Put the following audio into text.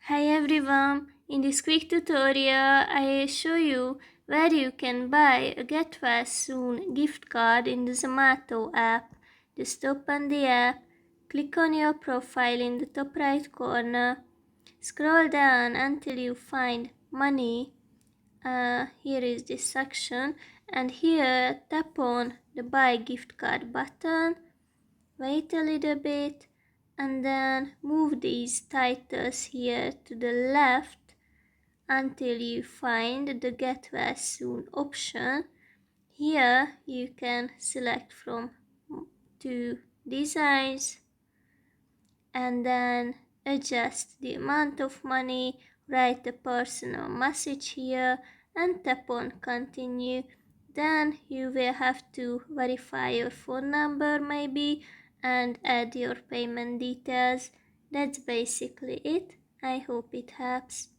Hi everyone, in this quick tutorial I show you where you can buy a Get Well Soon gift card in the Zomato app. Just open the app, click on your profile in the top right corner, scroll down until you find money. Here is this section, and here tap on the buy gift card button. Wait a little bit and then move these titles here to the left until you find the Get Well Soon option. Here you can select from two designs and then adjust the amount of money, write a personal message here and tap on continue. Then you will have to verify your phone number maybe and add your payment details. That's basically it. I hope it helps.